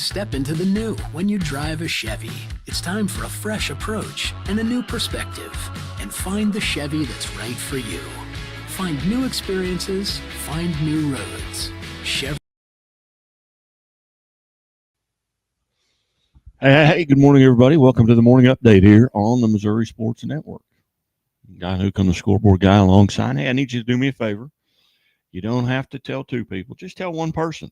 Step into the new when you drive a Chevy. It's time for a fresh approach and a new perspective. And find the Chevy that's right for you. Find new experiences, find new roads. Chevy. Hey, good morning, everybody. Welcome to the morning update here on the Missouri Sports Network. Guy Hook on the scoreboard guy alongside. Hey, I need you to do me a favor. You don't have to tell two people. Just tell one person.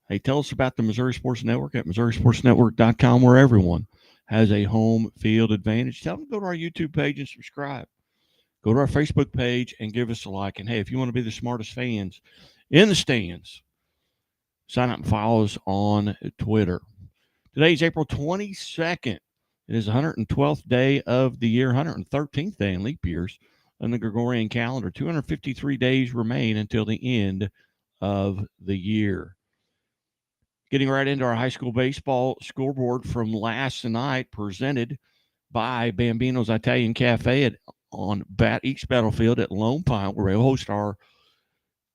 Hey, tell us about the Missouri Sports Network at MissouriSportsNetwork.com, where everyone has a home field advantage. Tell them to go to our YouTube page and subscribe. Go to our Facebook page and give us a like. And, hey, if you want to be the smartest fans in the stands, sign up and follow us on Twitter. Today's April 22nd. It is the 112th day of the year, 113th day in leap years on the Gregorian calendar. 253 days remain until the end of the year. Getting right into our high school baseball scoreboard from last night, presented by Bambino's Italian Cafe on East Battlefield at Lone Pine, where we host our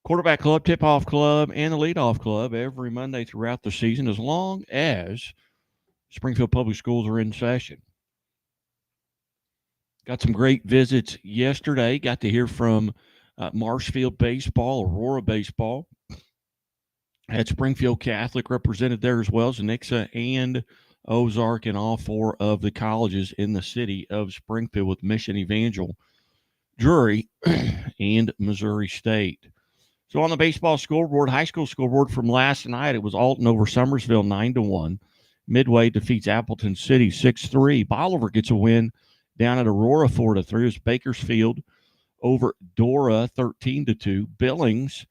quarterback club, tip-off club, and the leadoff club every Monday throughout the season, as long as Springfield Public Schools are in session. Got some great visits yesterday. Got to hear from Marshfield Baseball, Aurora Baseball. Had Springfield Catholic represented there as well as Nixa and Ozark and all four of the colleges in the city of Springfield with Mission Evangel, Drury, and Missouri State. So on the baseball scoreboard, high school scoreboard from last night, it was Alton over Summersville 9-1. Midway defeats Appleton City 6-3. Bolivar gets a win down at Aurora 4-3. It was Bakersfield over Dora 13-2. Billings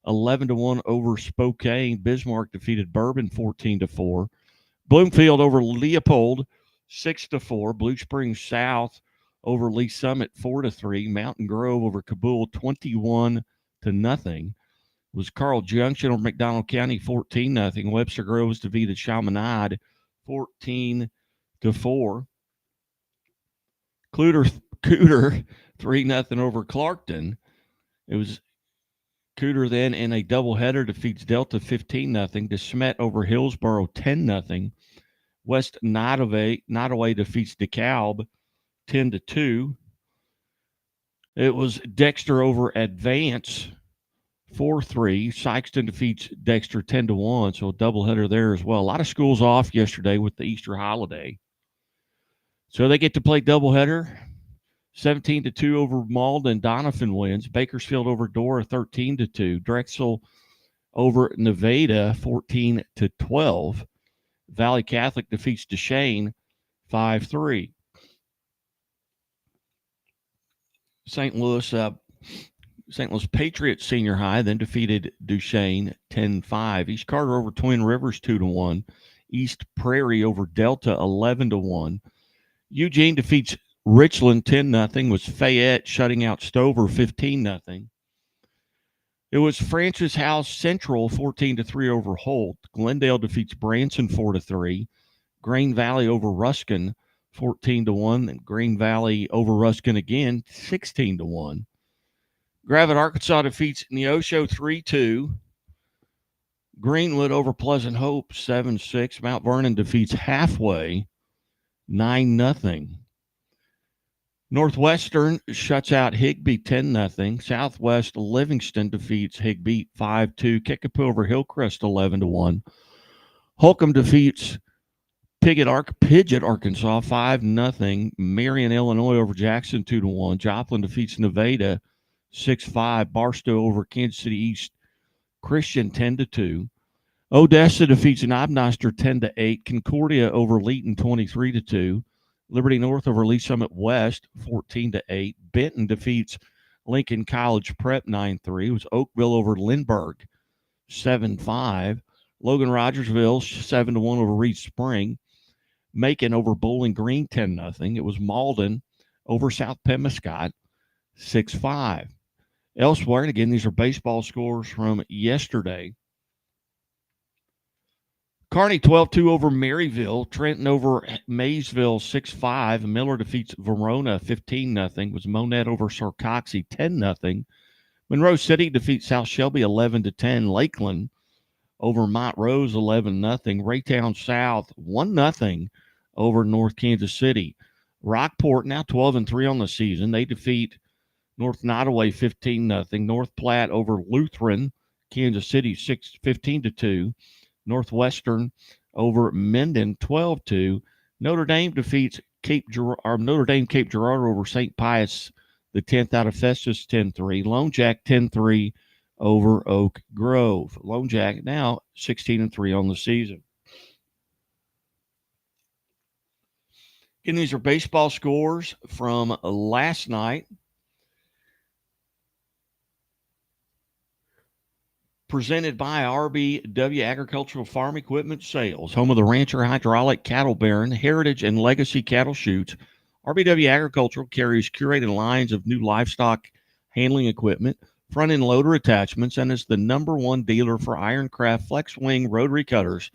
11-1 over Spokane. Bismarck defeated Bourbon 14-4. Bloomfield over Leopold 6-4. Blue Springs South over Lee Summit 4-3. Mountain Grove over Kabul 21-0. Was Carl Junction over McDonald County 14-0. Webster Groves defeated Chaminade 14-4. Cooter 3-0 over Clarkton. It was Cooter then in a doubleheader defeats Delta 15-0. DeSmet over Hillsboro 10-0. West Nottoway defeats DeKalb 10-2. It was Dexter over Advance 4-3. Sykeston defeats Dexter 10-1, so a doubleheader there as well. A lot of schools off yesterday with the Easter holiday. So they get to play doubleheader. 17-2 over Malden. Doniphan wins. Bakersfield over Dora 13-2. Drexel over Nevada 14-12. Valley Catholic defeats Duchesne 5-3. St. Louis Patriots Senior High then defeated Duchesne 10-5. East Carter over Twin Rivers 2-1. East Prairie over Delta 11-1. Eugene defeats Richland 10-0. Was Fayette shutting out Stover 15-0. It was Francis House Central 14-3 over Holt. Glendale defeats Branson 4-3. Green Valley over Ruskin 14-1. And Green Valley over Ruskin again 16-1. Gravette, Arkansas defeats Neosho 3-2. Greenwood over Pleasant Hope 7-6. Mount Vernon defeats Halfway 9-0. Northwestern shuts out Higbee 10-0. Southwest Livingston defeats Higbee 5-2. Kickapoo over Hillcrest 11-1. Holcomb defeats Piggott, Arkansas 5-0. Marion, Illinois over Jackson 2-1. Joplin defeats Nevada 6-5. Barstow over Kansas City East Christian 10-2. Odessa defeats Knob-Noster 10-8. Concordia over Leeton 23-2. Liberty North over Lee Summit West 14-8. Benton defeats Lincoln College Prep 9-3. It was Oakville over Lindbergh 7-5. Logan Rogersville 7-1 over Reed Spring. Macon over Bowling Green 10-0. It was Malden over South Pemiscot 6-5. Elsewhere, and again, these are baseball scores from yesterday. Kearney 12-2 over Maryville. Trenton over Maysville 6-5. Miller defeats Verona 15-0. It was Monette over Sarcoxy 10-0. Monroe City defeats South Shelby 11-10. Lakeland over Montrose 11-0. Raytown South 1-0 over North Kansas City. Rockport now 12-3 on the season. They defeat North Nottoway 15-0. North Platte over Lutheran, Kansas City 15-2. Northwestern over Minden 12-2. Notre Dame defeats Cape Girardeau over St. Pius the 10th out of Festus 10-3. Lone Jack 10-3 over Oak Grove. Lone Jack now 16-3 on the season. Again, these are baseball scores from last night. Presented by RBW Agricultural Farm Equipment Sales, home of the Rancher Hydraulic Cattle Baron, Heritage and Legacy Cattle Chutes. RBW Agricultural carries curated lines of new livestock handling equipment, front-end loader attachments, and is the #1 dealer for Ironcraft Flex Wing rotary cutters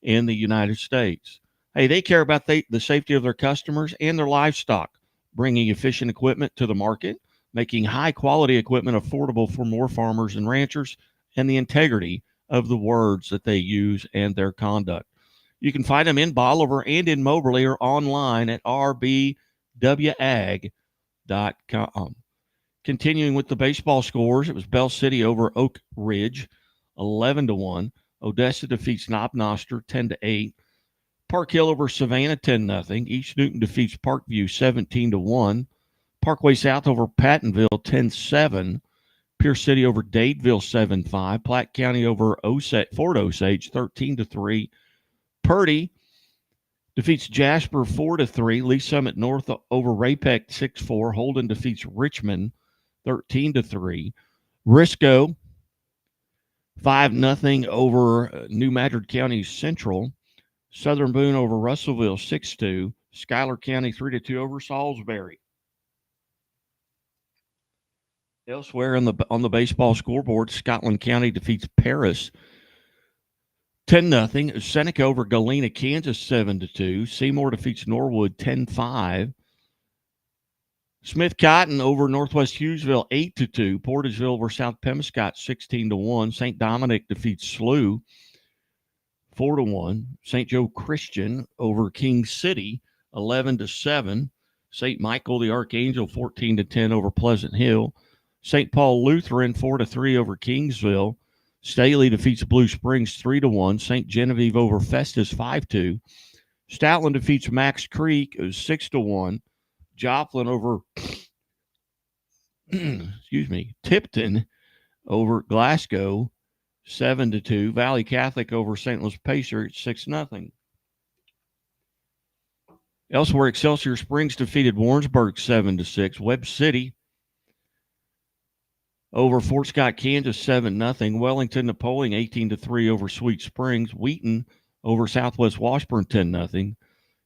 in the United States. Hey, they care about the safety of their customers and their livestock, bringing efficient equipment to the market, making high-quality equipment affordable for more farmers and ranchers, and the integrity of the words that they use and their conduct. You can find them in Bolivar and in Moberly or online at rbwag.com. Continuing with the baseball scores, it was Bell City over Oak Ridge, 11-1. Odessa defeats Knob Noster, 10-8. Park Hill over Savannah, 10-0. East Newton defeats Parkview, 17-1. Parkway South over Pattonville, 10-7. Pierce City over Dadeville, 7-5. Platte County over Fort Osage, 13-3. Purdy defeats Jasper, 4-3. Lee Summit North over Ray-Pec, 6-4. Holden defeats Richmond, 13-3. Risco, 5-0 over New Madrid County Central. Southern Boone over Russellville, 6-2. Schuyler County, 3-2 over Salisbury. Elsewhere on the baseball scoreboard, Scotland County defeats Paris 10-0. Seneca over Galena, Kansas 7-2. Seymour defeats Norwood 10-5. Smith Cotton over Northwest Hughesville 8-2. Portageville over South Pemiscot 16-1. St. Dominic defeats Slough 4-1. St. Joe Christian over King City 11-7. St. Michael the Archangel 14-10 over Pleasant Hill. St. Paul Lutheran 4-3 over Kingsville. Staley defeats Blue Springs 3-1. St. Genevieve over Festus 5-2. Stoutland defeats Max Creek 6-1. Joplin over Tipton over Glasgow 7-2. Valley Catholic over St. Louis Pacer 6-0. Elsewhere, Excelsior Springs defeated Warrensburg 7-6. Webb City over Fort Scott, Kansas, 7-0. Wellington Napoleon 18-3 over Sweet Springs. Wheaton over Southwest Washburn 10-0.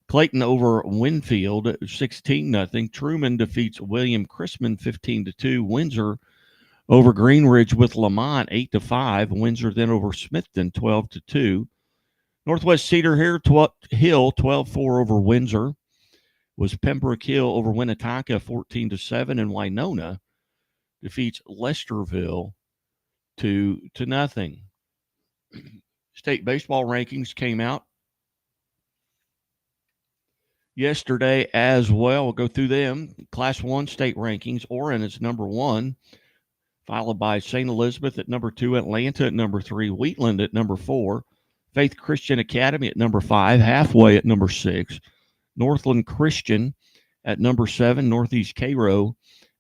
Clayton over Winfield 16-0. Truman defeats William Chrisman 15-2. Windsor over Greenridge with Lamont 8-5. Windsor then over Smithton 12-2. Northwest Cedar Hill 12-4 over Windsor. Was Pembroke Hill over Winnetonka 14-7, and Winona defeats Lesterville 2-0. State baseball rankings came out yesterday as well. We'll go through them. Class 1 state rankings. Orrin is #1, followed by St. Elizabeth at #2, Atlanta at #3, Wheatland at #4, Faith Christian Academy at #5, Halfway at #6, Northland Christian at #7, Northeast Cairo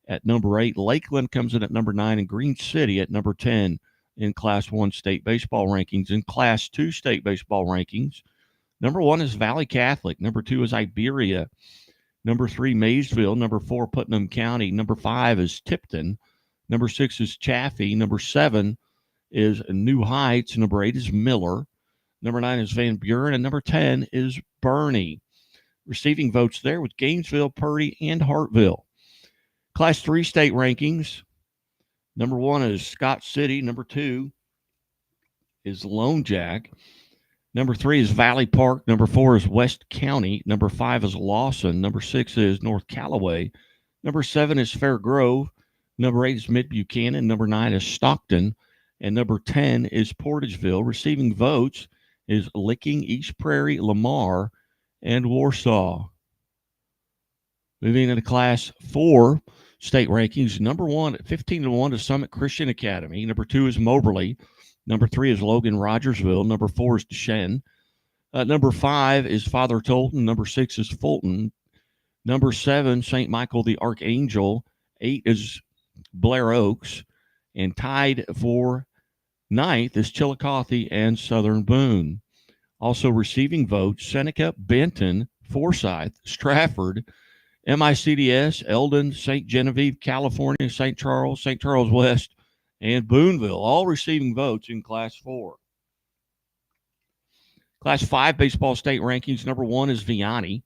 at #8. Lakeland comes in at #9, and Green City at #10 in Class 1 state baseball rankings. In Class 2 state baseball rankings, #1 is Valley Catholic. #2 is Iberia. #3, Maysville. #4, Putnam County. #5 is Tipton. #6 is Chaffee. #7 is New Heights. #8 is Miller. #9 is Van Buren. And #10 is Bernie. Receiving votes there with Gainesville, Purdy, and Hartville. Class 3 state rankings. #1 is Scott City. #2 is Lone Jack. #3 is Valley Park. #4 is West County. #5 is Lawson. #6 is North Callaway. #7 is Fair Grove. #8 is Mid Buchanan. #9 is Stockton. and number 10 is Portageville. Receiving votes is Licking, East Prairie, Lamar, and Warsaw. Moving into Class 4 state rankings, number 1, 15-1 to Summit Christian Academy. Number 2 is Moberly. Number 3 is Logan Rogersville. Number 4 is Deschênes. Number 5 is Father Tolton. Number 6 is Fulton. Number 7, St. Michael the Archangel. 8 is Blair Oaks. And tied for 9th is Chillicothe and Southern Boone. Also receiving votes, Seneca, Benton, Forsyth, Stratford, MICDS, Eldon, St. Genevieve, California, St. Charles West, and Boonville, all receiving votes in Class 4. Class 5 baseball state rankings, number 1 is Vianney.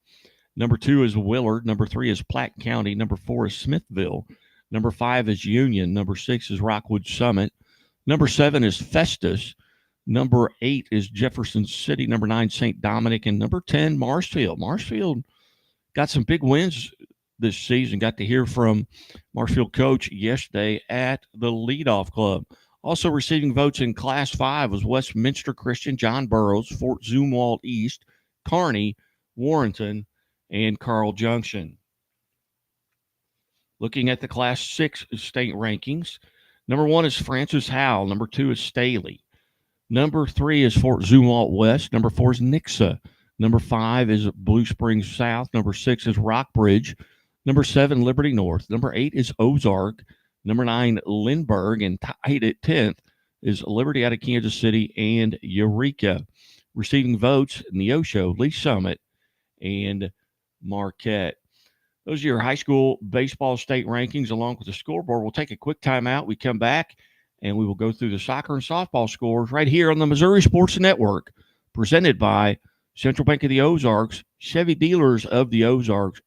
Number 2 is Willard. Number 3 is Platte County. Number 4 is Smithville. Number 5 is Union. Number 6 is Rockwood Summit. Number 7 is Festus. Number 8 is Jefferson City. Number 9, St. Dominic. And number 10, Marshfield. Marshfield got some big wins this season. Got to hear from Marshfield coach yesterday at the Leadoff Club. Also receiving votes in Class 5 was Westminster Christian, John Burroughs, Fort Zumwalt East, Kearney, Warrenton, and Carl Junction. Looking at the Class 6 state rankings, number 1 is Francis Howell. Number 2 is Staley. Number 3 is Fort Zumwalt West. Number 4 is Nixa. Number 5 is Blue Springs South. Number 6 is Rockbridge. Number 7, Liberty North. Number 8 is Ozark. Number 9, Lindbergh. And tied at 10th is Liberty out of Kansas City and Eureka. Receiving votes, Neosho, Lee Summit, and Marquette. Those are your high school baseball state rankings along with the scoreboard. We'll take a quick timeout. We come back, and we will go through the soccer and softball scores right here on the Missouri Sports Network, presented by Central Bank of the Ozarks, Chevy Dealers of the Ozarks,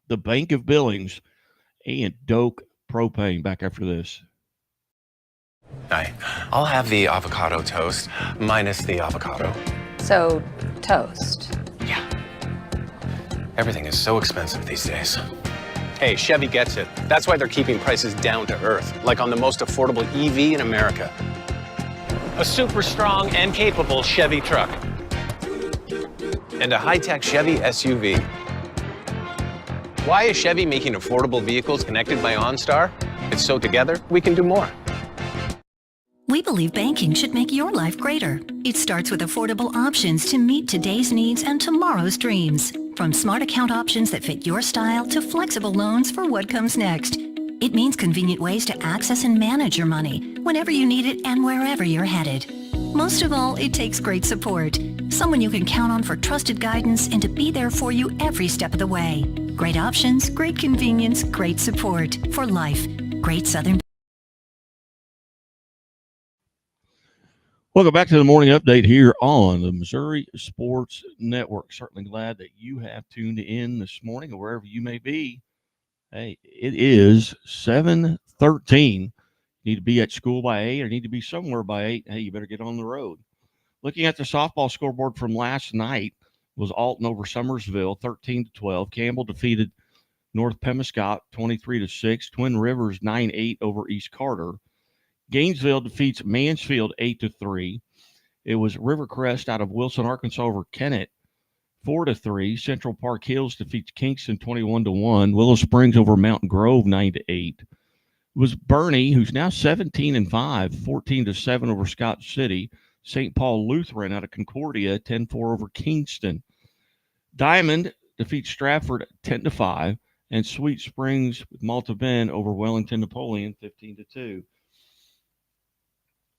the Bank of Billings, and Doak Propane. Back after this. Hi, I'll have the avocado toast minus the avocado. So, toast. Yeah. Everything is so expensive these days. Hey, Chevy gets it. That's why they're keeping prices down to earth, like on the most affordable EV in America. A super strong and capable Chevy truck. And a high-tech Chevy SUV. Why is Chevy making affordable vehicles connected by OnStar? It's so together, we can do more. We believe banking should make your life greater. It starts with affordable options to meet today's needs and tomorrow's dreams. From smart account options that fit your style to flexible loans for what comes next. It means convenient ways to access and manage your money whenever you need it and wherever you're headed. Most of all, it takes great support. Someone you can count on for trusted guidance and to be there for you every step of the way. Great options, great convenience, great support for life. Great Southern. Welcome back to the morning update here on the Missouri Sports Network. Certainly glad that you have tuned in this morning or wherever you may be. Hey, it is 7:13. Need to be at school by 8 or need to be somewhere by 8. Hey, you better get on the road. Looking at the softball scoreboard from last night was Alton over Summersville, 13-12. Campbell defeated North Pemiscot, 23-6. Twin Rivers, 9-8 over East Carter. Gainesville defeats Mansfield 8-3. It was Rivercrest out of Wilson, Arkansas over Kennett 4-3. Central Park Hills defeats Kingston 21-1. Willow Springs over Mountain Grove 9-8. It was Bernie, who's now 17-5, 14-7 over Scott City. St. Paul Lutheran out of Concordia 10-4 over Kingston. Diamond defeats Stratford 10-5, and Sweet Springs with Malta Bend over Wellington Napoleon 15-2.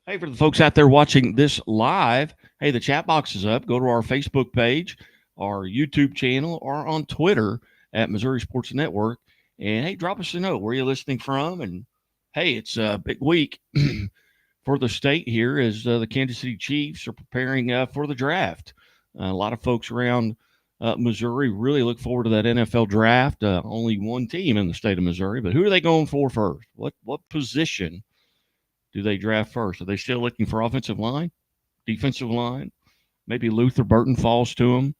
Hey, for the folks out there watching this live, hey, the chat box is up. Go to our Facebook page, our YouTube channel, or on Twitter at Missouri Sports Network. And, hey, drop us a note. Where are you listening from? And, hey, it's a big week for the state here as the Kansas City Chiefs are preparing for the draft. A lot of folks around Missouri really look forward to that NFL draft. Only one team in the state of Missouri, but who are they going for first? What position do they draft first? Are they still looking for offensive line, defensive line? Maybe Luther Burton falls to them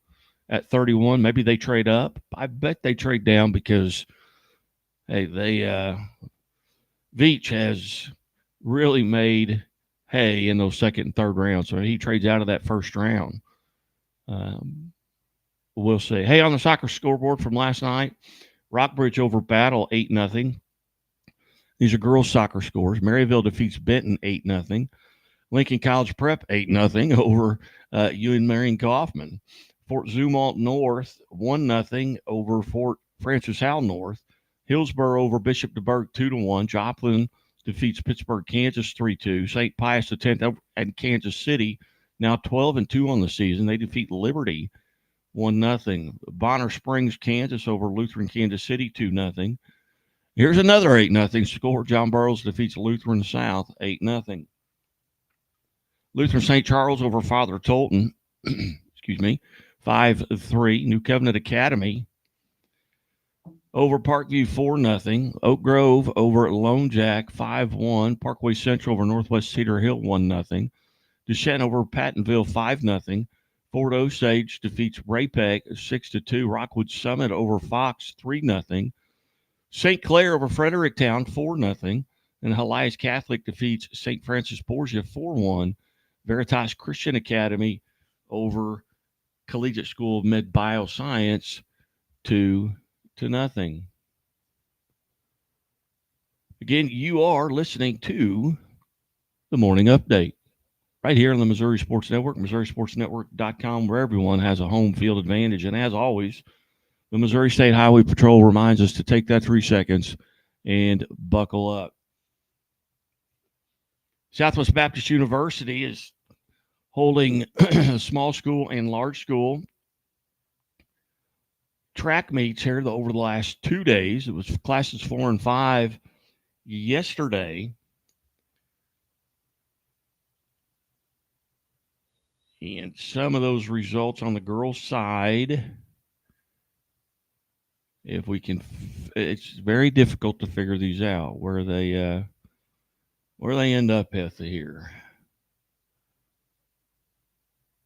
at 31. Maybe they trade up. I bet they trade down because, hey, Veach has really made hay in those second and third rounds. So he trades out of that first round. We'll see. Hey, on the soccer scoreboard from last night, Rockbridge over Battle 8-0. These are girls' soccer scores. Maryville defeats Benton 8-0. Lincoln College Prep 8-0 over Ewan Marion Kaufman. Fort Zumwalt North 1-0 over Fort Francis Howell North. Hillsborough over Bishop DeBerg 2-1. Joplin defeats Pittsburgh, Kansas 3-2. St. Pius X and Kansas City now 12-2 on the season. They defeat Liberty 1-0. Bonner Springs, Kansas over Lutheran Kansas City 2-0. Here's another 8-0 score. John Burroughs defeats Lutheran South 8-0. Lutheran St. Charles over Father Tolton, 5-3. New Covenant Academy over Parkview 4-0. Oak Grove over Lone Jack 5-1. Parkway Central over Northwest Cedar Hill 1-0. Duchesne over Pattonville 5-0. Fort Osage defeats Ray-Pec 6-2. Rockwood Summit over Fox 3-0. St. Clair over Fredericktown 4-0. And Helias Catholic defeats St. Francis Borgia 4-1. Veritas Christian Academy over Collegiate School of Med Bioscience 2-0. Again, you are listening to the Morning Update right here on the Missouri Sports Network, MissouriSportsNetwork.com, where everyone has a home field advantage. And as always, the Missouri State Highway Patrol reminds us to take that 3 seconds and buckle up. Southwest Baptist University is holding small school and large school track meets here over the last 2 days. It was classes 4 and 5 yesterday. And some of those results on the girls' side, if we can, it's very difficult to figure these out where they end up at here.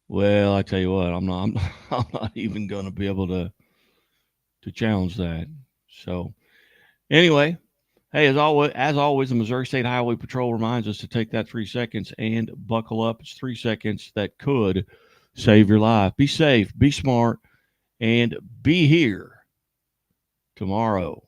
Well, I tell you what, I'm not even going to be able to challenge that. So, anyway, hey, as always, the Missouri State Highway Patrol reminds us to take that 3 seconds and buckle up. It's 3 seconds that could save your life. Be safe, be smart, and be here tomorrow.